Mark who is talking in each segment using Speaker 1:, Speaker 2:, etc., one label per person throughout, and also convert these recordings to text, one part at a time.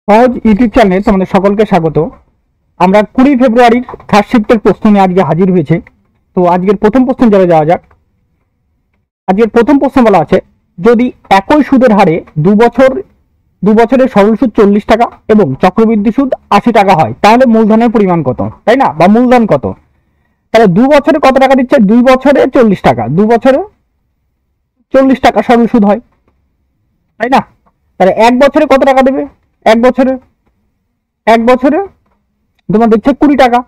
Speaker 1: সহজ ইউটিউব চ্যানেলে তোমাদের সকলকে স্বাগত। আমরা 20 ফেব্রুয়ারির ফার্স্ট শিফটের প্রশ্ন নিয়ে আজকে হাজির হয়েছে। তো আজকের প্রথম প্রশ্ন যাওয়া যাক। আজকের প্রথম প্রশ্ন বলা আছে, যদি একই সুদের হারে দু বছরের সরল সুদ 40 টাকা এবং চক্রবৃদ্ধি সুদ 80 টাকা হয়, তাহলে মূলধনের পরিমাণ কত? তাই না, বা মূলধন কত? তাহলে 2 বছরে কত টাকা দিচ্ছে? 2 বছরে 40 টাকা, 2 বছরে 40 টাকা সরল সুদ হয়, তাই না? তাহলে 1 বছরে কত টাকা দেবে? এক বছরে তোমার দিচ্ছে 20 টাকা।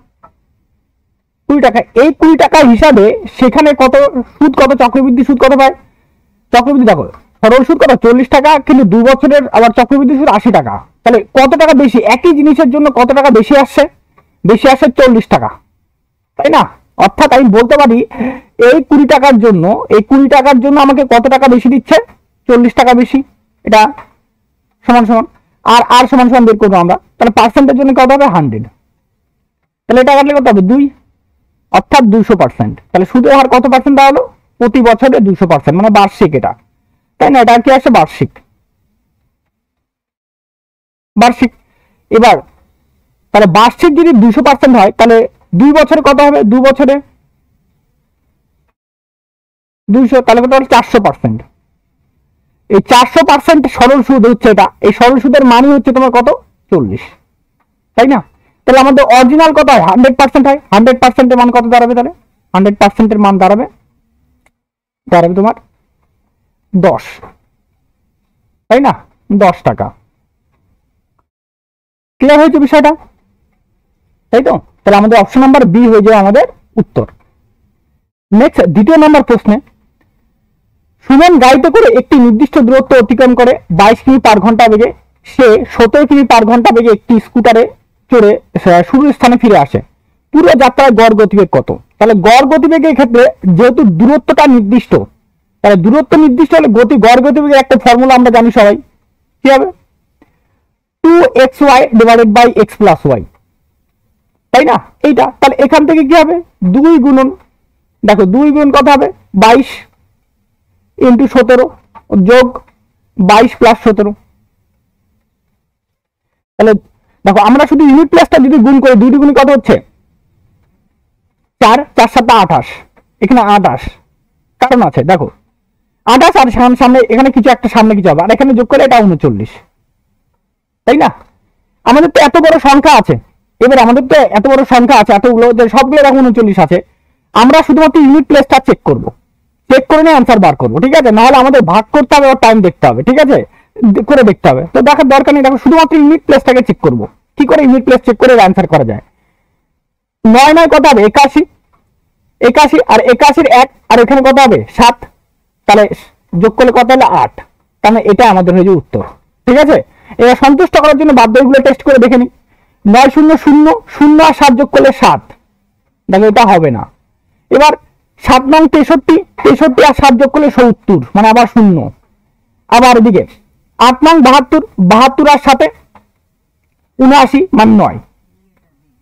Speaker 1: 20 টাকা, এই 20 টাকা হিসাবে সেখানে কত সুদ, কত চক্রবৃদ্ধি সুদ কত পায়? চক্রবৃদ্ধি দেখো, সরল সুদ কত 40 টাকা, কিন্তু 2 বছরের আবার চক্রবৃদ্ধি সুদ 80 টাকা। তাহলে কত টাকা বেশি? একই জিনিসের জন্য কত টাকা বেশি আসছে? বেশি আসছে 40 টাকা, তাই না? অর্থাৎ আমি বলতে পারি এই 20 টাকার জন্য আমাকে কত টাকা বেশি দিচ্ছে? 40 টাকা বেশি। এটা সমান সমান আর সমান সমান বের করবো আমরা। তাহলে পার্সেন্টের জন্য কত হবে? 100। তাহলে এটা কাটলে কত হবে? 2, অর্থাৎ 200%। তাহলে সুদের হার কত পার্সেন্ট হলো? প্রতি বছরে 200%, মানে বার্ষিক এটা, তাই না? এটা কি আসে? বার্ষিক। এবার তাহলে বার্ষিক যদি 200% হয়, তাহলে 2 বছরে কত হবে? 2 বছরে 200, তাহলে কত হলো? 400%। এই 400% সরল সুদ হচ্ছে এটা। এই সরল সুদের মানই হচ্ছে তোমার কত? 40, তাই না? তাহলে আমাদের অরিজিনাল কত হয়? 100% হয়। 100%-এর মান কত দাঁড়াবে? তাহলে 100%-এর মান দাঁড়াবে তোমার 10, তাই না? 10 টাকা। ক্লিয়ার হয়েছে বিষয়টা, তাই তো? তাহলে আমাদের অপশন নাম্বার বি হয়ে যাবে আমাদের উত্তর। নেক্সট, দ্বিতীয় নম্বর প্রশ্নে, সুমন গাড়িতে করে একটি নির্দিষ্ট দূরত্ব অতিক্রম করে 22 কিমি পার ঘন্টা বেগে, সে 17 কিমি পার ঘন্টা বেগে একটি স্কুটারে চড়ে শুরুর স্থানে ফিরে আসে। পুরো যাত্রায় গড় গতিবেগ কত? তাহলে গড় গতিবেগের ক্ষেত্রে যেহেতু দূরত্বটা নির্দিষ্ট, তাহলে দূরত্ব নির্দিষ্ট হলে গড় গতিবেগের একটা ফর্মুলা আমরা জানি সবাই, কি হবে? 2xy divided by x plus y, তাই না? এইটা তাহলে এখান থেকে কি হবে? 2 গুণন, দেখো 2 গুণন কত হবে? 22 ইন্টু 17 যোগ 22 প্লাস 17। তাহলে দেখো আমরা শুধু ইউনিট প্লেসটা যদি গুণ করি, 2 গুণ কত হচ্ছে? 4, 4 7 28, এখানে 28 কারণ আছে, দেখো 28 আর সামনে এখানে কিছু একটা সামনে কিছু হবে, আর এখানে যোগ করে এটা 39, তাই না? আমাদের তো এত বড় সংখ্যা আছে, এতগুলো যে সবগুলো এরকম 39 আছে। আমরা শুধুমাত্র ইউনিট প্লেসটা চেক করে নিয়ে অ্যান্সার বার করবো, ঠিক আছে? নাহলে আমাদের ভাগ করতে হবে, টাইম দেখতে হবে, ঠিক আছে? করে দেখতে হবে, তো দেখার দরকার নেই। দেখো শুধুমাত্র ইউনিট প্লেসটাকে চেক করবো। কি করে ইউনিট প্লেস চেক করে অ্যান্সার করা যায়? 9 কত হবে? 81, আর 81-র 1, আর এখানে কত হবে? 7, তাহলে যোগ করলে কত হলো? 8। তাহলে এটা আমাদের হয়ে যাবে উত্তর, ঠিক আছে? এবার সন্তুষ্ট করার জন্য বাধ্যগুলো টেস্ট করে দেখে নি। 9 0 0 0 আর 7 যোগ করলে 7, দেখো এটা হবে না। এবার 7 নং 63 আর 7 যোগ করলে 70, মানে আবার 0। আবার এদিকে 8 নং 72 আর 7 79, মানে 9।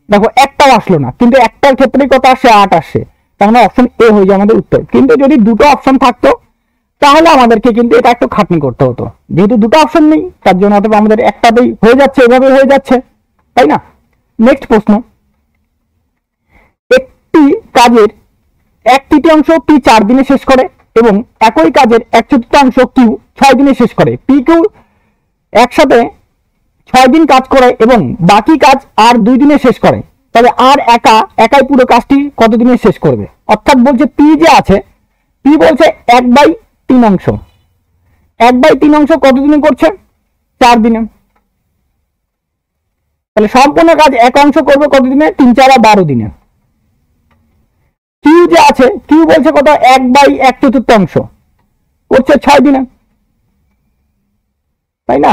Speaker 1: দেখো একটাও আসলো না, কিন্তু একটার ক্ষেত্রে কত আসে? 8 আসে। তার মানে অপশন এ হয়ে যায় আমাদের উত্তর। কিন্তু যদি দুটো অপশন থাকতো তাহলে আমাদেরকে কিন্তু এটা একটু খাটনি করতে হতো। যেহেতু দুটো অপশন নেই, তার জন্য অথবা আমাদের একটাতেই হয়ে যাচ্ছে, এভাবে হয়ে যাচ্ছে, তাই না? নেক্সট প্রশ্ন, একটি কাজের 1/3 পি 4 দিনে শেষ করে এবং একই কাজের 1/4 কিউ 6 দিনে শেষ করে। পি কিউ একসাথে 6 দিন কাজ করে এবং বাকি কাজ আর 2 দিনে শেষ করে, তবে আর একাই পুরো কাজটি কত দিনে শেষ করবে? অর্থাৎ বলছে পি যে আছে, পি বলছে 1/3 কত দিনে করছে? 4 দিনে। তাহলে সম্পূর্ণ কাজ এক অংশ করবে কত দিনে? 3 4 12 দিনে। কিউ যে আছে, কিউ বলছে কত? 1/1/4 করছে 6 দিনে, তাই না?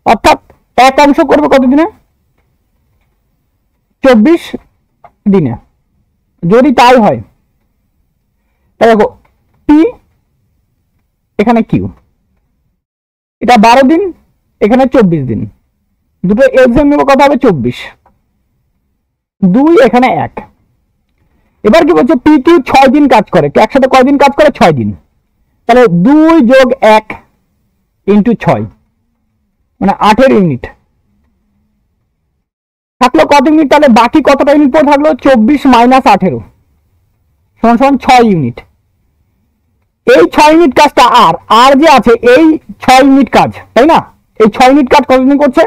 Speaker 1: অর্থাৎ এক অংশ করবে কত দিনে? 24 দিনে। যদি তাই হয়, তাই দেখো পি এখানে কিউ, এটা 12 দিন, এখানে 24 দিন, দুটো এলসিএম নেব, কত হবে? 24, 2 এখানে 1। এবার কি বলছে? পি কিউ 6 দিন কাজ করে, একসাথে কয় দিন কাজ করে? 6 দিন। তাহলে 2 যোগ 1 ইন্টু 6, মানে 8 ইউনিট, থাকলো কত ইউনিট, তাহলে বাকি কতটা ইউনিট পরে থাকলো 24 মাইনাস 18 সমান সমান 6 ইউনিট। এই 6 ইউনিট কাজটা আর যে আছে এই 6 ইউনিট কাজ, তাই না? এই 6 ইউনিট কাজ কতদিনে করছে?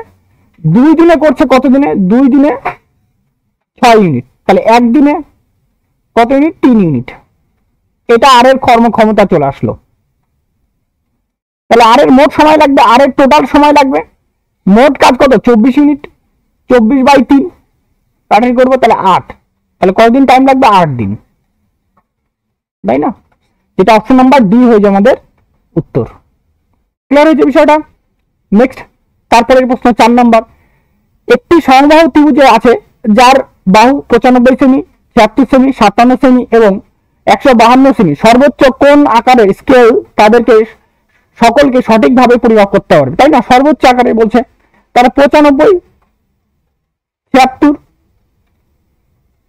Speaker 1: 2 দিনে করছে। কত দিনে? 2 দিনে 6 ইউনিট, তাহলে একদিনে কত ইউনিট? 3 ইউনিট। এটা আর এর কর্মক্ষমতা চলে আসলো। তাহলে আর এর মোট সময় লাগবে, আর এর টোটাল সময় লাগবে, মোট কাজ কত? 24 ইউনিট, 24/3 কাটারি করবো, তাহলে 8। তাহলে কতদিন টাইম লাগবে? 8 দিন, তাই না? যেটা অপশন নাম্বার ডি হয়ে যায় আমাদের উত্তর। ক্লিয়ার হয়েছে বিষয়টা? নেক্সট, তারপরের প্রশ্ন 4 নাম্বার। একটি সমবাহু ত্রিভুজ আছে যার বাহু 95 সেমি, 76 সেমি, 57 সেমি এবং 152 সেমি। সর্বোচ্চ কোন আকারের স্কেল তাদেরকে সকলকে সঠিকভাবে পরিমাপ করতে পারবে, তাই না? সর্বোচ্চ আকারে বলছে, তারা 95, 76,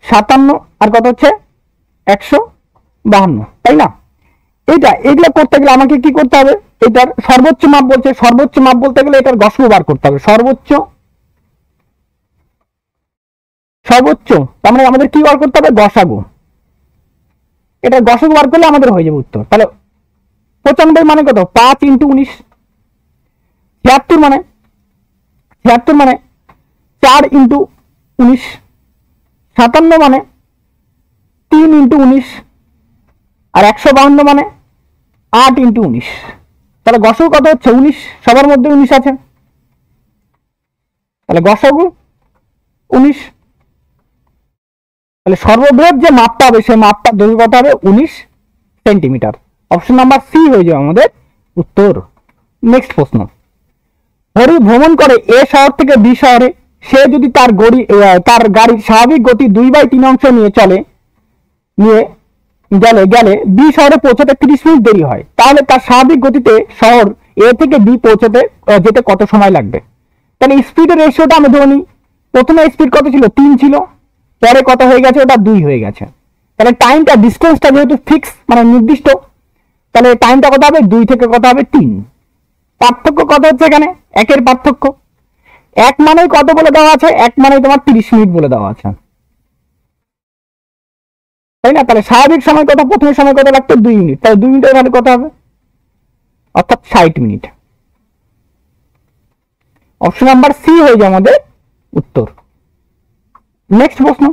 Speaker 1: 57 আর কত হচ্ছে 152, তাই না? এগুলো করতে গেলে আমাকে কি করতে হবে? এটার সর্বোচ্চ মাপ বলছে, সর্বোচ্চ মাপ বলতে গেলে এটার গসগু বার করতে হবে। সর্বোচ্চ তার মানে আমাদের কি বার করতে হবে? গসাগু। এটা গসাগু বার করলে আমাদের হয়ে যাবে উত্তর। তাহলে 95 মানে কত? 5 × 19। 76 মানে 4 × 19। 57 মানে 3 × 19 আর 152 মানে 8 × 19। তাহলে গসাগু কত হচ্ছে? 19। সবার মধ্যে 19 আছে, তাহলে গসাগু 19। তাহলে সর্ববৃহৎ যে মাপটা হবে সেই মাপটা দৈর্ঘ্য কত হবে? 19 সেন্টিমিটার। অপশন নাম্বার সি হয়ে যাবে আমাদের উত্তর। নেক্সট প্রশ্ন, হরি ভ্রমণ করে এ শহর থেকে বি শহরে। সে যদি তার গাড়ির স্বাভাবিক গতি 2/3 অংশ নিয়ে গেলে বি শহরে পৌঁছতে 30 মিনিট দেরি হয়, তাহলে তার স্বাভাবিক গতিতে শহর এ থেকে বি যেতে কত সময় লাগবে? তাহলে স্পিডের রেশিওটা আমি ধরে নিই। প্রথমে স্পিড কত ছিল? 3 ছিল, পরে কত হয়ে গেছে? ওটা 2 হয়ে গেছে। তাহলে টাইমটা, ডিস্টেন্সটা যেহেতু ফিক্স মানে নির্দিষ্ট, তাহলে টাইমটা কত হবে? 2 থেকে কত হবে? 3। পার্থক্য কত হচ্ছে এখানে? 1 পার্থক্য। 1 মানেই কত বলে দেওয়া আছে? 1 মানেই তোমার 30 মিনিট বলে দেওয়া আছে, তাই না? তাহলে স্বাভাবিক সময় কত? প্রথমে সময় কত লাগতো? 2 মিনিট, তাহলে 2 মিনিটের মানে কত হবে? অর্থাৎ 60 মিনিট। অপশন নাম্বার সি হয়ে যায় আমাদের উত্তর। নেক্সট প্রশ্ন,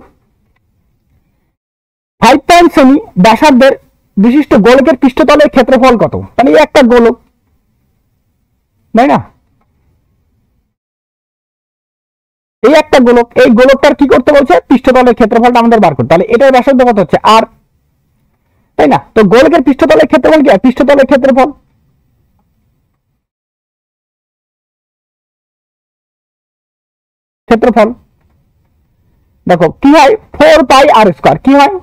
Speaker 1: 5 সেমি ব্যাসার্ধের বিশিষ্ট গোলকের পৃষ্ঠতলের ক্ষেত্রফল কত? তাহলে এই একটা গোলক, তাই না? এই একটা গোলক, এই গোলকটার কি করতে বলছে? পৃষ্ঠতলের ক্ষেত্রফলটা আমাদের বার করতে। তাহলে এটার ব্যাসার্ধ কত হচ্ছে? আর, তাই না? তো গোলকের পৃষ্ঠতলের ক্ষেত্রফল কি? পৃষ্ঠতলের ক্ষেত্রফল। দেখো কি হয়? 4πr²। কি হয়?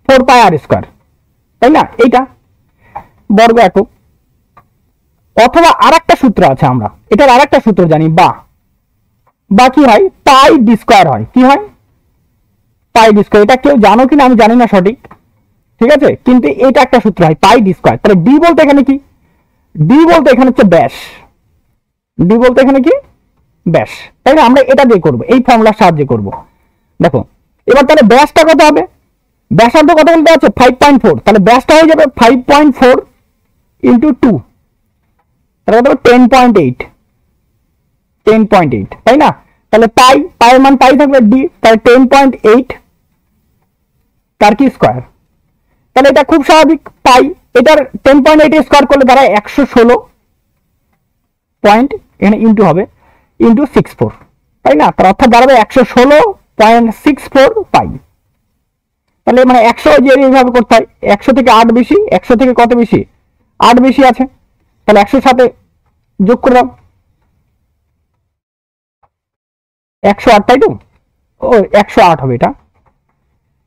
Speaker 1: 4πr², তাই না? এইটা বর্গ একক। অথবা আরেকটা সূত্র আছে, আমরা এটার আরেকটা সূত্র জানি, বা কি হয়? πd² হয়। কি হয়? πd²। এটা কেউ জানো কিনা আমি জানি না সঠিক, ঠিক আছে, কিন্তু এটা একটা সূত্র হয় πd²। তাহলে ডি বলতে এখানে কি? ডি বলতে এখানে হচ্ছে ব্যাস। ডি বলতে এখানে কি? ব্যাস, তাই না? আমরা এটা দিয়ে করবো, এই ফর্মুলার সাহায্যে করব। দেখো এবার তাহলে ব্যাসটা কত হবে? ব্যাসার্ধ কত বলতে আছে? 5.4। তাহলে ব্যাসটা হয়ে যাবে 5.4 × 2, তাহলে কত? 10.8। 10.8, তাই না? তাহলে পায়ের মান পাই থাকবে ডি, তাহলে 10.8 তার কি স্কোয়ার। তাহলে এটা খুব স্বাভাবিক, পাই এটার 10.8 স্কোয়ার করলে দাঁড়ায় 116 পয়েন্ট, এখানে ইন্টু হবে, ইন্টু 64, তাই না? তার অর্থাৎ দাঁড়াবে 116.64 পাই। তাহলে মানে 100 যে এইভাবে করতে হয়, 100 থেকে 8 বেশি, 100 থেকে কত বেশি? 8 বেশি আছে, তাহলে 100 সাথে যোগ করে দাও, 108, তাই তো? ও 108 হবে এটা,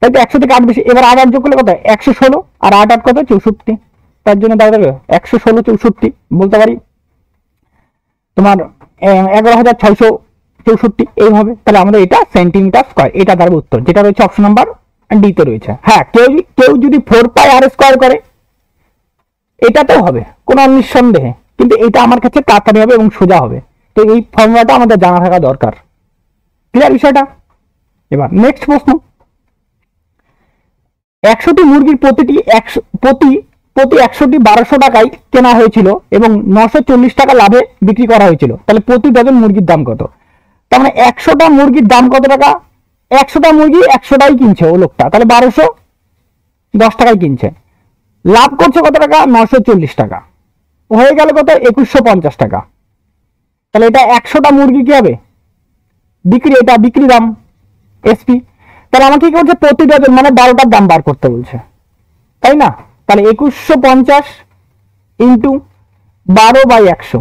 Speaker 1: তাই তো? 100 থেকে 8 বেশি। এবার 8 যোগ করলে কত? 116 আর 8 কত? 64। তার জন্য দাঁড়াবে 116 64 বলতে পারি তোমার 11,664 এইভাবে। তাহলে আমাদের এটা সেন্টিমিটার স্কয়ার, এটা দাঁড়াবে উত্তর, যেটা রয়েছে অপশন নাম্বার ডি তে রয়েছে। হ্যাঁ, কেউ যদি 4πr² করে এটাতেও হবে কোনো নিঃসন্দেহে, কিন্তু এটা আমার কাছে তাড়াতাড়ি হবে এবং সোজা হবে। তো এই ফর্মুলাটা আমাদের জানা থাকা দরকার। ক্লিয়ার বিষয়টা? এবার নেক্সট প্রশ্ন, 100টি মুরগির প্রতি 100টি 1200 টাকায় কেনা হয়েছিল এবং 940 টাকা লাভে বিক্রি করা হয়েছিল, তাহলে প্রতি ডজন মুরগির দাম কত? তার মানে 100টা মুরগির দাম কত টাকা? 100টা মুরগি 100টাই কিনছে ও লোকটা, তাহলে 1210 টাকায় কিনছে, লাভ করছে কত টাকা? 940 টাকা, হয়ে গেল কত? 2150 টাকা। তাহলে এটা 100টা মুরগি কি হবে? বিক্রি, এটা বিক্রি দাম এসপি। তাহলে আমাকে কি বলছে? প্রতি ডজন মানে 12টার দাম বার করতে বলছে, তাই না? তাহলে 2150 ইন্টু 12/100,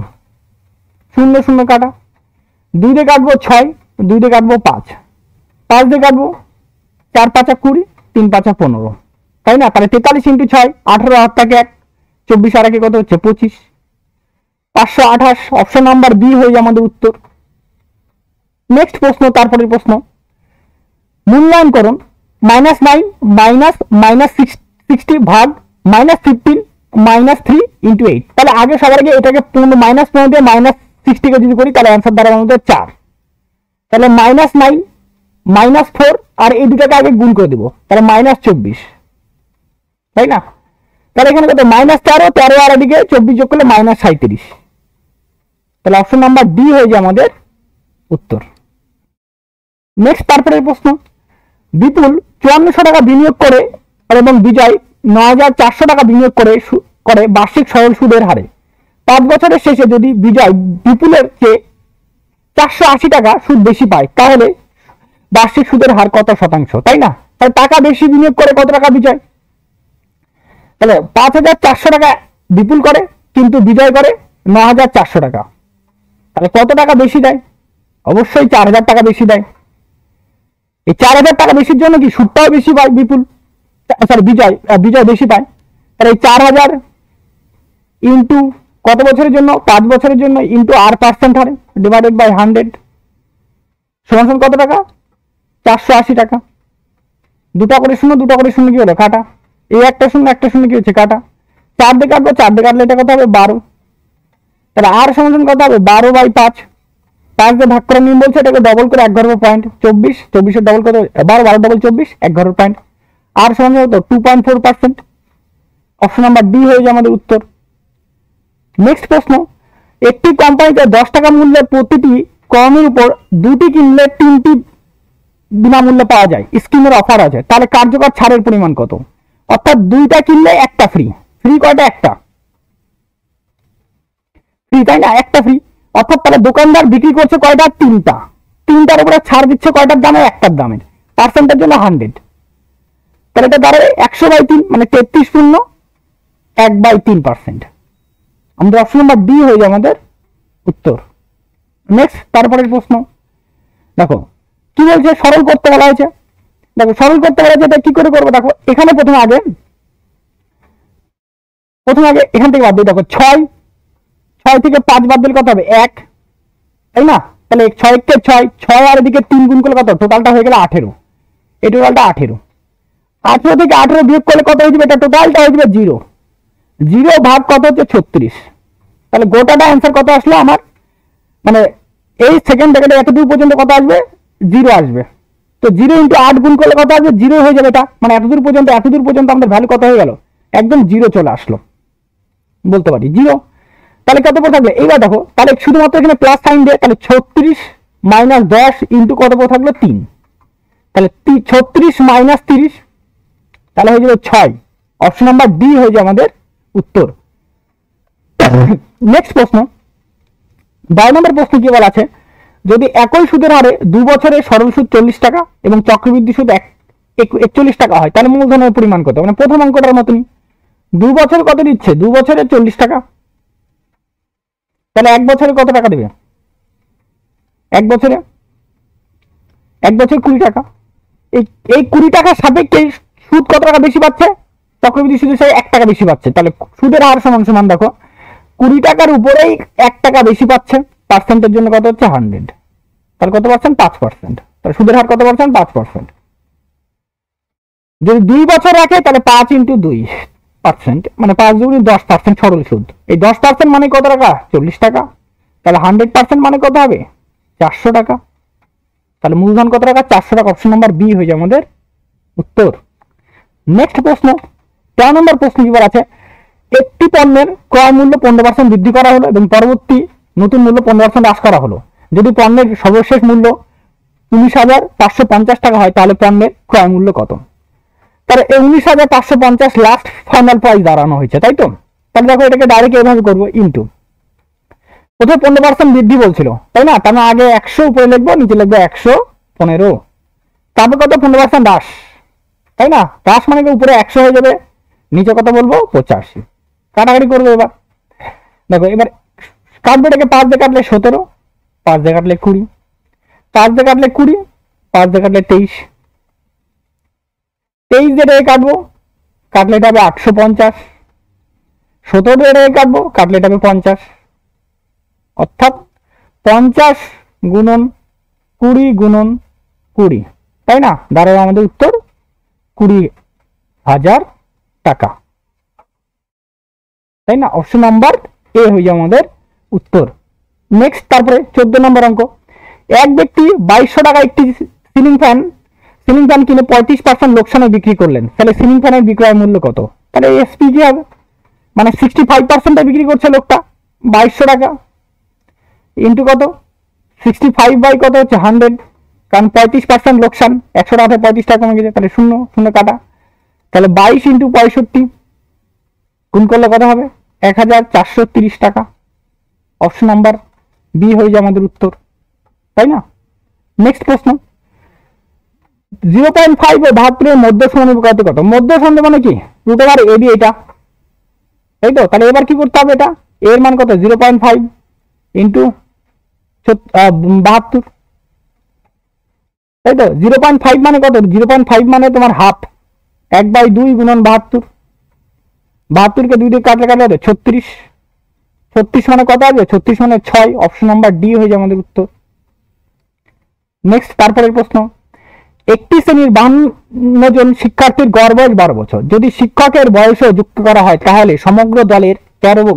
Speaker 1: 0 0 কাটা, 2 দিয়ে কাটবো 6, 2 দিয়ে কাটবো 5, 5 দিয়ে কাটবো 4 5 20, 3 5 15, তাই না? তাহলে 43 ইন্টু 6, 18 8 টাকা 1, 24 আর 1 কত হচ্ছে? 25, 528। অপশন নাম্বার বি হয়ে যায় আমাদের উত্তর। নেক্সট প্রশ্ন, তারপরের প্রশ্ন, মূল্যায়নকরণ -9 -60 ভাগ -15 -3 ইন্টু 8। তাহলে আগে সবার আগে এটাকে -15 দিয়ে -60 কে যদি করি তাহলে অ্যান্সার দাঁড়াবে আমাদের 4। তাহলে -9 -4 আর এই দুটাকে আগে গুণ করে দেবো, তাহলে -24, তাই না? তাহলে এখানে কত? -13, 13 আর এদিকে 24 যোগ করলে -37। তাহলে অপশন নাম্বার ডি হয়ে যায় আমাদের উত্তর। নেক্সট তারপরের প্রশ্ন, বিপুল 5400 টাকা বিনিয়োগ করে এবং বিজয় 9400 টাকা বিনিয়োগ করে বার্ষিক সরল সুদের হারে 5 বছরের শেষে যদি বিজয় বিপুলের চেয়ে 480 টাকা সুদ বেশি পায় তাহলে বার্ষিক সুদের হার কত শতাংশ? তাই না? তাহলে টাকা বেশি বিনিয়োগ করে কত টাকা বিজয়? তাহলে 5400 টাকা বিপুল করে কিন্তু বিজয় করে 9400 টাকা, তাহলে কত টাকা বেশি দেয়? অবশ্যই 4000 টাকা বেশি দেয়। এই 4000 টাকা বেশির জন্য কি সুদটাও বেশি পায় বিপুল, সরি বিজয় বেশি পায়। তাহলে এই 4000 ইন্টু কত বছরের জন্য? 5 বছরের জন্য, ইন্টু R% হারে ডিভাইডেড বাই 100 সমান কত টাকা? 480 টাকা। 2টা করে শূন্য কি হলো? কাটা। এই একটা শূন্য কি হচ্ছে? কাটা। 4 দিয়ে কাটবো, 4 দিয়ে কাটলে এটা কত হবে? 12। তাহলে আর সমান কত হবে? 12/5। 5 দিয়ে ভাগ করে নিয়ম বলছে, এটাকে ডবল করে 1 ঘর পয়েন্ট 24, 24 ডবল কত? 12, 12 ডবল 24, 1 ঘর পয়েন্ট। আর সমান কত? 2.4%। অপশন নাম্বার ডি হয়ে যায় আমাদের উত্তর। নেক্সট প্রশ্ন, একটি কোম্পানিতে 10 টাকা মূল্যের প্রতিটি কর্মের উপর 2টি কিনলে 3টি বিনামূল্যে পাওয়া যায়, স্কিমের অফার আছে, তাহলে কার্যকর ছাড়ের পরিমাণ কত? অর্থাৎ 2টা কিনলে 1টা ফ্রি। ফ্রি কয়টা? 1টা ফ্রি, তাই না? 1টা ফ্রি। অর্থাৎ তাহলে দোকানদার বিক্রি করছে কয়টা? 3টা। 3টার উপরে ছাড় দিচ্ছে কয়টার দামে? 1টার দামের। পার্সেন্টের জন্য 100, তাহলে এটা দাঁড়াবে 100/3 মানে 33 1/3%। আমাদের অপশন নাম্বার ডি হয়ে যায় আমাদের উত্তর। নেক্সট তারপরের প্রশ্ন, দেখো কি বলছে? সরল করতে বলা হয়েছে। দেখো সরল করতে বলা হয়েছে, এটা কি করে করবো? দেখো এখানে প্রথমে আগে এখান থেকে বাদ দিই। দেখো 6 থেকে 5 বাদ দিলে কত হবে? 1, তাই না? তাহলে 6 কে 6 আর এদিকে 3 গুণ করলে কত? টোটালটা হয়ে গেল 18। এই টোটালটা 18। 18 থেকে 18 বিয়োগ করলে কত হয়ে যাবে? এটা টোটালটা হয়ে যাবে 0। 0 ভাগ কত হচ্ছে? 36। তাহলে গোটাটা অ্যান্সার কত আসলো আমার? মানে এই সেকেন্ড থেকে এতদূর পর্যন্ত কত আসবে? 0 আসবে। তো 0 ইন্টু 8 গুণ করলে কত আসবে? 0 হয়ে যাবে এটা। মানে এতদূর পর্যন্ত আমাদের ভ্যালু কত হয়ে গেল? একদম 0 চলে আসলো, বলতে পারি 0। তাহলে কত পড়ে থাকলো? এইবার দেখো, তাহলে শুধুমাত্র এখানে প্লাস সাইন দিয়ে, তাহলে 36 - 10 ইন্টু কত পড়ে থাকলো? 3। তাহলে 36 - 30, তাহলে হয়ে যাবে 6। অপশন নাম্বার ডি হয়ে যায় আমাদের উত্তর। নেক্সট প্রশ্ন, 12 নম্বর প্রশ্ন কি বলা আছে? যদি একই সুদের হারে 2 বছরে সরল সুদ 40 টাকা এবং চক্রবৃদ্ধি সুদ 41 টাকা হয়, তাহলে মূলধনের পরিমাণ কত? মানে প্রথম অঙ্কটার মতনই। 2 বছরে কত দিচ্ছে? 2 বছরে 40 টাকা, তাহলে 1 বছরে কত টাকা দেবে? 1 বছরে 20 টাকা। এই 20 টাকার সাপেক্ষে সুদ কত টাকা বেশি পাচ্ছে? চক্রবৃদ্ধি সুদের সাথে 1 টাকা বেশি পাচ্ছে। তাহলে সুদের হার সমান দেখো 20 টাকার উপরেই 1 টাকা বেশি পাচ্ছে, পার্সেন্টের জন্য কত হচ্ছে? 100। তাহলে কত পার্সেন্ট? 5%। তাহলে সুদের হার কত পার্সেন্ট? 5%। যদি 2 বছর রাখে তাহলে 5 × 2% মানে 5 × 10% সরল সুদ। এই 10% মানে কত টাকা? 40 টাকা। তাহলে 100% মানে কত হবে? 400 টাকা। তাহলে মূলধন কত টাকা? 400 টাকা। অপশন নাম্বার বি হয়ে যায় আমাদের উত্তর। নেক্সট প্রশ্ন 13 নম্বর প্রশ্ন কি বলা আছে, একটি পণ্যের ক্রয় মূল্য 15% বৃদ্ধি করা হলো এবং পরবর্তী নতুন মূল্য 15% হ্রাস করা হলো। যদি পণ্যের সর্বশেষ মূল্য 19,550 টাকা হয় তাহলে পণ্যের ক্রয় মূল্য কত? তাহলে 19,550 লাস্ট ফাইনাল প্রাইস দাঁড়ানো হয়েছে, তাই তো? তাহলে দেখো এটাকে ডাইরেক্ট এইভাবে করবো, ইন্টু প্রথমে 15% বৃদ্ধি বলছিল, তাই না? তার আগে 100 উপরে লিখবো, নিচে লিখবো 115, তারপর কত? 15% হ্রাস, তাই না? হ্রাস মানে উপরে 100 হয়ে যাবে, নিচে কত বলবো? 85। কাটাকাটি করবো এবার। দেখো এবার কাটবে, এটাকে 5 দিয়ে কাটলে 17, 5 দিয়ে কাটলে 20, 5 দিয়ে কাটলে 20, 5 দিয়ে কাটলে 23, 23 দিয়ে কাটবো, কাটলে এটা হবে 850, 17 দিয়ে কাটবো, কাটলে এটা হবে 50, অর্থাৎ 50 গুণন 20 গুণন 20, তাই না? দাঁড়াবে আমাদের উত্তর 20,000 টাকা, তাই না? অপশন নাম্বার এ হয়ে যায় আমাদের উত্তর। নেক্সট তারপরে 14 নম্বর অঙ্ক, এক ব্যক্তি 2200 টাকা একটি সিলিং ফ্যান কিনে 35% লোকসানে বিক্রি করলেন, তাহলে সিলিং ফ্যানের বিক্রয় মূল্য কত? তাহলে এসপি কি হবে? মানে 65% বিক্রি করছে লোকটা 2200 টাকা, ইন্টু কত? 65 বাই কত হচ্ছে 100, কারণ 35% লোকসান, 100 টাকা 35 টাকা কমে গেছে, তাহলে শূন্য শূন্য কাটা, তাহলে 22 ইন্টু 65 গুণ করলে কত হবে? 1430 টাকা। অপশন নাম্বার বি হয়ে যায় আমাদের উত্তর, তাই না? নেক্সট প্রশ্ন 0.5 ও 72 মধ্য সমানুপাত কত? মধ্য সন্ধ মানে কি? √এবি এটা, তাই তো? তাহলে এবার কি করতে হবে? এটা এর মান কত? 0.5 ইন্টু 72, তাই তো? 0.5 মানে কত? 0.5 মানে তোমার হাফ, 1/2 গুণন 72, 72কে 2 দিয়ে কাটলে কাটলে হবে 36, 36 মানে কত আসবে? 36 মানে 6। অপশন নাম্বার ডি হয়ে যায় আমাদের উত্তর। নেক্সট তারপরের প্রশ্ন, একটি শ্রেণীর 52 জন শিক্ষার্থীর গড় বয়স 12 বছর, যদি শিক্ষকের বয়সও যুক্ত করা হয় তাহলে সমগ্র দলের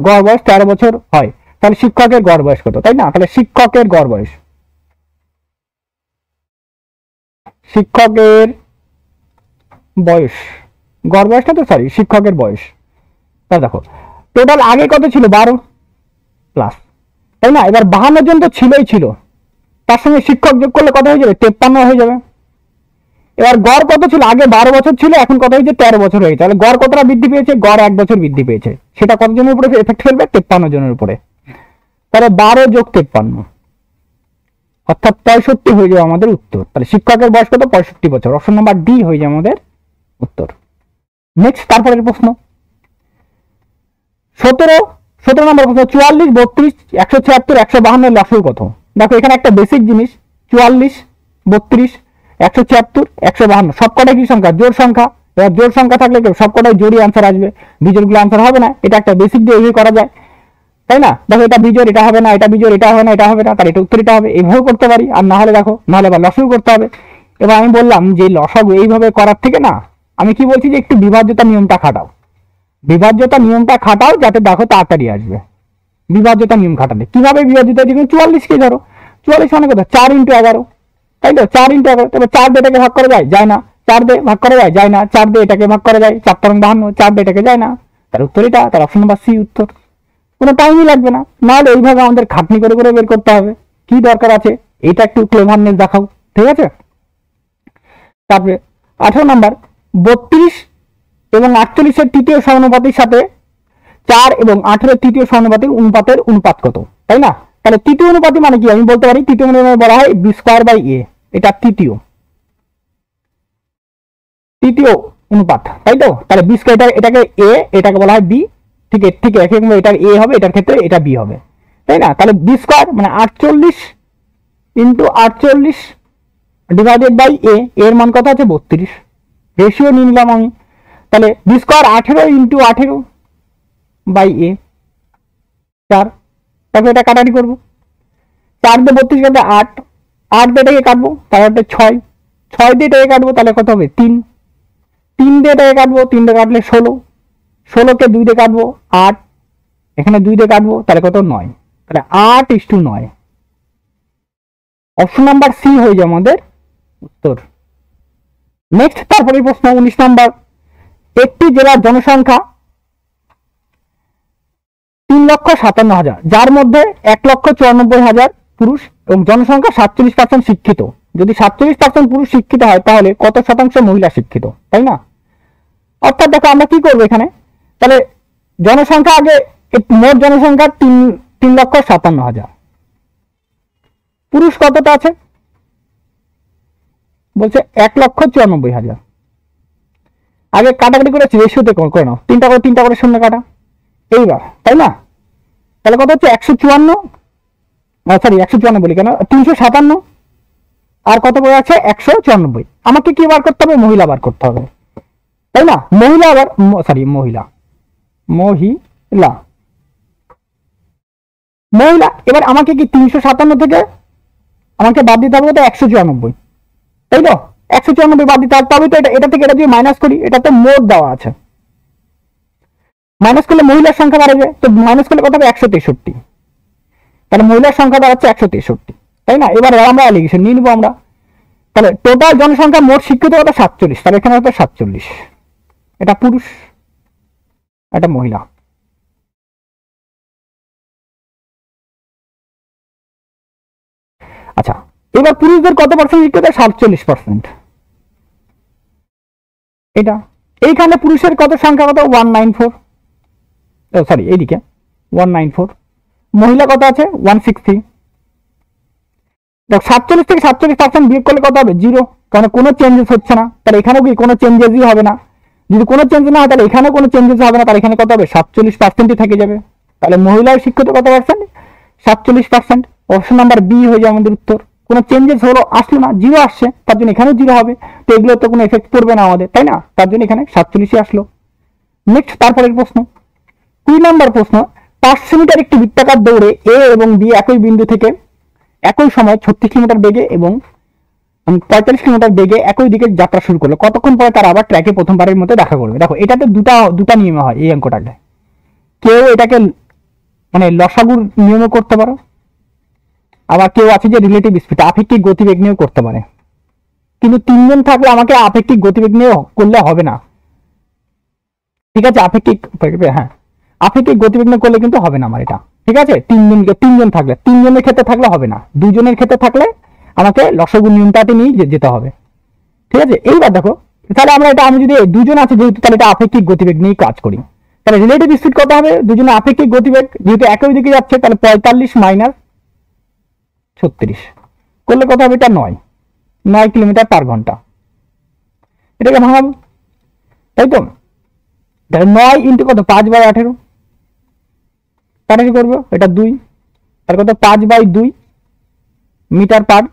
Speaker 1: গড় বয়স 13 বছর হয়, তাহলে শিক্ষকের গড় বয়স কত? তাই না? তাহলে শিক্ষকের গড় বয়স, শিক্ষকের বয়স, গড় বয়সটা তো সরি শিক্ষকের বয়স, তা দেখো টোটাল আগে কত ছিল? 12 প্লাস, তাই না? এবার 52 জন তো ছিলই ছিল, তার সঙ্গে শিক্ষক যোগ করলে কত হয়ে যাবে? 53 হয়ে যাবে। এবার গড় কত ছিল? আগে 12 বছর ছিল, এখন কত হয়েছে? 13 বছর হয়েছে। তাহলে গড় কতটা বৃদ্ধি পেয়েছে? গড় 1 বছর বৃদ্ধি পেয়েছে। সেটা কতজনের উপরে এফেক্ট ফেলবে? 53 জনের উপরে। তাহলে 12 যোগ 53 অর্থাৎ 65 হয়ে যাবে আমাদের উত্তর। তাহলে শিক্ষকের বয়স কত? 65 বছর। অপশন নাম্বার ডি হয়ে যাবে আমাদের উত্তর। নেক্সট তারপরের প্রশ্ন 17 নম্বর প্রশ্ন, 44, 32, 176, 152 লসাগু কত? দেখো এখানে একটা বেসিক জিনিস, 44, 32, 176, 152 সবকটাই কি সংখ্যা? জোড় সংখ্যা। এবার জোড় সংখ্যা থাকলে সবকটাই জোড়ই আনসার আসবে, বিজোড়গুলো আনসার হবে না। এটা একটা বেসিক দিয়ে এইভাবে করা যায়, তাই না? দেখো এটা বিজোড়, এটা হবে না, এটা বিজোড়, এটা হবে না, এটা হবে না, তার এটা উত্তর এটা হবে, এইভাবে করতে পারি। আর না হলে দেখো, নাহলে আবার লসাগু করতে হবে। এবার আমি বললাম যে লসাগু এইভাবে করার থেকে না, আমি কি বলছি যে একটু বিভাজ্যতা নিয়মটা খাটাও, বিভাজ্যতা নিয়মটা খাটাও, যাতে দেখো তাড়াতাড়ি আসবে। বিভাজ্যতা নিয়ম খাটালে কিভাবে বিভাজ্যতা? দেখুন 44 কে ধরো, 44 মানে কত? 4 × 11, তাই তো? 4 × 11, তবে 4 দিয়ে এটাকে ভাগ করা যায়? যায় না। 4 দিয়ে ভাগ করা যায়? যায় না। 4 দিয়ে এটাকে ভাগ করা যায়? 4 × 52, 4 দিয়ে এটাকে যায় না। তার উত্তর এটা, তার অপশন নাম্বার সি উত্তর। কোনো টাইমই লাগবে না, নাহলে এইভাবে আমাদের খাটনি করে করে বের করতে হবে। কি দরকার আছে? এটা একটু ক্লেভারনেস দেখাও, ঠিক আছে? তারপরে 18 নাম্বার, 32 এবং 48-এর তৃতীয় সমানুপাতির সাথে 4 এবং 18-এর তৃতীয় সমানুপাতির অনুপাত কত? তাই না? তাহলে তৃতীয় অনুপাতি মানে কি? আমি বলতে পারি তৃতীয় অনুপাত বলা হয় b²/a, এটা তৃতীয় অনুপাত, তাই তো? তাহলে b², এটাকে a, এটাকে বলা হয় b, ঠিক ঠিক একই এটা a হবে, এটার ক্ষেত্রে এটা b হবে, তাই না? তাহলে b² মানে 48 × 48 ডিভাইডেড বাই a, এর মান কত আছে? 32, রেশিও নিয়ে নিলাম আমি। তাহলে b² 18 × 18 বাই a 4, তারপর এটা কাটাটি করবো। 4 দিয়ে 32 কাটবে 8, 8 দিয়ে এটাকে কাটবো, তারপরে 6, 6 দিয়ে এটাকে কাটবো, তাহলে কত হবে? 3, 3 দিয়ে এটাকে কাটবো, 3 দিয়ে কাটলে 16, 16কে 2 দিয়ে কাটবো 8, এখানে 2 দিয়ে কাটবো, তাহলে কত? 9, তাহলে 8:9। অপশন নাম্বার সি হয়ে যায় আমাদের উত্তর। নেক্সট তারপরে প্রশ্ন 19 নম্বর, একটি জেলার জনসংখ্যা 3,57,000, যার মধ্যে 1,94,000 পুরুষ এবং জনসংখ্যা 47% শিক্ষিত। যদি 47% পুরুষ শিক্ষিত হয় তাহলে কত শতাংশ মহিলা শিক্ষিত, তাই না? অর্থাৎ দেখো আমরা কি করবো এখানে, তাহলে জনসংখ্যা আগে, মোট জনসংখ্যা 3,57,000, পুরুষ কতটা আছে বলছে 1,94,000। আগে কাটাকাটি করে রেশিওতে করে নাও, তিনটা করে শূন্য কাটা, এইবার তাই না? তাহলে কত হচ্ছে 154 বলি কেন, 357 আর কত করে আছে 194। আমাকে কি বার করতে হবে, মহিলা বার করতে হবে, তাই না? মহিলা এবার আমাকে কি 357 থেকে আমাকে বাদ দিতে হবে তো 194, তাই তো? 194 বাদ দিতে হবে, তবে তো এটা থেকে এটা যদি মাইনাস করি, এটা তো মোট দেওয়া আছে, মাইনাস করলে মহিলার সংখ্যা বাড়বে, তো মাইনাস করলে কত হবে 163, তাহলে মহিলার সংখ্যা দাঁড়াচ্ছে 163, তাই না? এবার আমরা অ্যালিগেশন নিয়ে নিবো আমরা, তাহলে টোটাল জনসংখ্যা মোট শিক্ষিত কত 47, তাহলে এখানে হতো 47, এটা পুরুষ এটা মহিলা। আচ্ছা, এবার পুরুষদের কত পার্সেন্ট শিক্ষিত, 47%। এটা এইখানে পুরুষের কত সংখ্যা কত 194, এইদিকে 194, মহিলা কত আছে 160। 47 থেকে 47% বিয়োগ করলে কত হবে 0, কারণ কোনো চেঞ্জেস হচ্ছে না, তাহলে এখানেও কি কোনো চেঞ্জেসই হবে না। যদি কোনো চেঞ্জ না হয় তাহলে এখানেও কোনো চেঞ্জেস হবে না, তাহলে এখানে কত হবে 47%ই থেকে যাবে। তাহলে মহিলার শিক্ষিত কত পার্সেন্ট, 47%। অপশন নাম্বার বি হয়ে যায় আমাদের উত্তর। কোনো চেঞ্জেস হলো আসলো না, 0 আসছে, তার জন্য এখানেও 0 হবে, তো এগুলো তো কোনো এফেক্ট পড়বে না আমাদের, তাই না? তার জন্য এখানে 47ই আসলো। নেক্সট তারপরের প্রশ্ন 2 নম্বর প্রশ্ন, 500 মিটার একটি বৃত্তাকার দৌড়ে এ এবং বি একই বিন্দু থেকে একই সময় 36 কিলোমিটার বেগে এবং 45 কিলোমিটার বেগে একই দিকে যাত্রা শুরু করলো, কতক্ষণ পরে তারা আবার ট্র্যাকে প্রথমবারের মতো দেখা করবে? দেখো এটাতে দুটা নিয়মে হয় এই অঙ্কটাকে, কেউ এটাকে মানে লসাগুর নিয়মে করতে পারো, আবার কেউ আছে যে রিলেটিভ স্পিড আপেক্ষিক গতিবেগ নিয়েও করতে পারে, কিন্তু 3 জন থাকলে আমাকে আপেক্ষিক গতিবেগ নিয়ে করলে হবে না, ঠিক আছে? আপেক্ষিক গতিবেগ নিয়ে করলে কিন্তু হবে না আমার এটা, ঠিক আছে? 3 জন থাকলে, 3 জনের ক্ষেত্রে থাকলে হবে না, 2 জনের ক্ষেত্রে থাকলে আমাকে লসাগু নিয়মটাতে নিয়ে যেতে হবে, ঠিক আছে? এইবার দেখো, তাহলে আমি যদি 2 জন আছে যেহেতু, তাহলে এটা আপেক্ষিক গতিবেগ নিয়ে কাজ করি, তাহলে রিলেটিভ স্পিড কত হবে, 2 জনের আপেক্ষিক গতিবেগ যেহেতু একই দিকে যাচ্ছে, তাহলে 45 মাইনাস 36 করলে কত হবে, এটা 9 কিলোমিটার পার ঘন্টা। এটাকে ভাঙাবো, তাই তো? তাহলে 9 ইন্টু কত 5/18 কাটারি করবো, এটা 2, তার কত 5/2 মিটার পার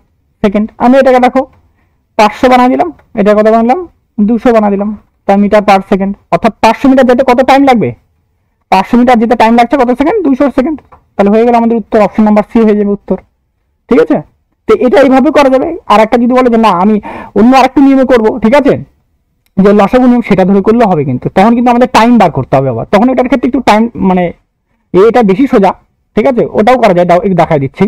Speaker 1: সেকেন্ড। আমি এটাকে দেখো 500 বানা দিলাম, এটা কত বানালাম 200 বানা দিলাম, তার মিটার পার সেকেন্ড। অর্থাৎ 500 মিটার যেতে কত টাইম লাগবে, 500 মিটার যেতে টাইম লাগছে কত সেকেন্ড, 200 সেকেন্ড। তাহলে হয়ে গেল আমাদের উত্তর, অপশন নাম্বার সি হয়ে যাবে উত্তর, ঠিক আছে? তো এটা এইভাবে করা যাবে। আর একটা যদি বলে যে না আমি অন্য আরেকটু নিয়মে করবো, ঠিক আছে, যে লসাগু নিয়ম, সেটা ধরে করলে হবে, কিন্তু তখন কিন্তু আমাদের টাইম বার করতে হবে আবার, তখন এটার ক্ষেত্রে একটু টাইম মানে এটা বেশি সোজা, ঠিক আছে? ওটাও করা যায়, দেখাই দিচ্ছি।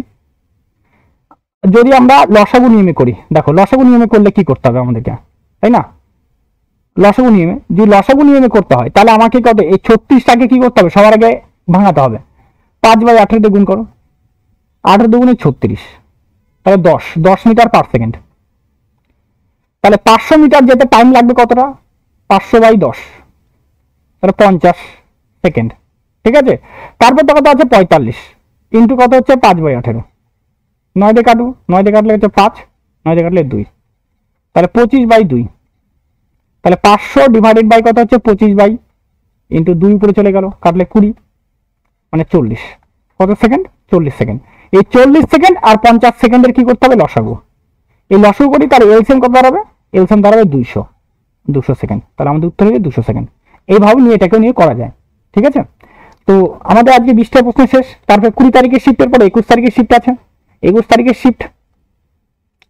Speaker 1: যদি আমরা লসাগু নিয়মে করি, দেখো লসাগু নিয়মে করলে কি করতে হবে আমাদেরকে, তাই না? লসাগু নিয়মে যদি লসাগু নিয়মে করতে হয় তাহলে আমাকে কত এই 36টাকে কি করতে হবে, সবার আগে ভাঙাতে হবে, 5/18 দিয়ে গুণ করো, 18 দুগুণে 36, তাহলে 10 মিটার পার সেকেন্ড। তাহলে 500 মিটার যেতে টাইম লাগবে কতটা, 500/10, তাহলে 50 সেকেন্ড, ঠিক আছে? তারপর তো কত আছে 45 ইন্টু কত হচ্ছে 5/18, 9 দিয়ে কাটবো, 9 দিয়ে কাটলে হচ্ছে 5, 9 দিয়ে কাটলে 2, তাহলে 25/2, তাহলে 500 ডিভাইডেড বাই কত হচ্ছে 25 ইন্টু 2 উপরে চলে গেল, কাটলে 20 মানে 40, কত সেকেন্ড 40 সেকেন্ড। এই 40 সেকেন্ড আর 50 সেকেন্ডের কি করতে হবে, লসাগু। এই লসাগু করি, তার এলসিএম কত দাঁড়াবে, এলসিএম দাঁড়াবে 200 সেকেন্ড, তাহলে আমাদের উত্তর হবে 200 সেকেন্ড। এইভাবে নিয়ে এটাকে নিয়ে করা যায়, ঠিক আছে? তো আমাদের আজকে 20টা প্রশ্ন শেষ। তারপরে 20 তারিখের শিফটের পরে 21 তারিখের শিফট আছে, 21 তারিখের শিফট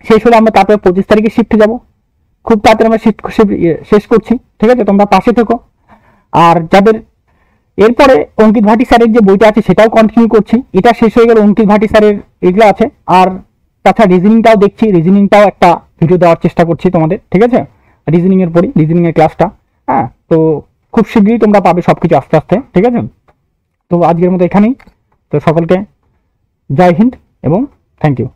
Speaker 1: শেষ হলে আমরা তারপরে 25 তারিখের শিফটে যাব। খুব তাড়াতাড়ি আমরা শিফট শেষ করছি, ঠিক আছে? তোমরা পাশে থেকো। আর যাদের এরপরে অঙ্কিত ভাটি স্যারের যে বইটা আছে সেটাও কন্টিনিউ করছি, এটা শেষ হয়ে গেলে অঙ্কিত ভাটি স্যারের এগুলো আছে। আর তাছাড়া রিজনিংটাও দেখছি, রিজনিংটাও একটা ভিডিও দেওয়ার চেষ্টা করছি তোমাদের, ঠিক আছে? রিজনিংয়ের পরই রিজনিংয়ের ক্লাসটা, হ্যাঁ। তো খুব শীঘ্রই তোমরা পাবে সব কিছু আস্তে আস্তে, ঠিক আছে? তো আজকের মতো এখানেই। তো সকলকে জয় হিন্দ এবং থ্যাংক ইউ।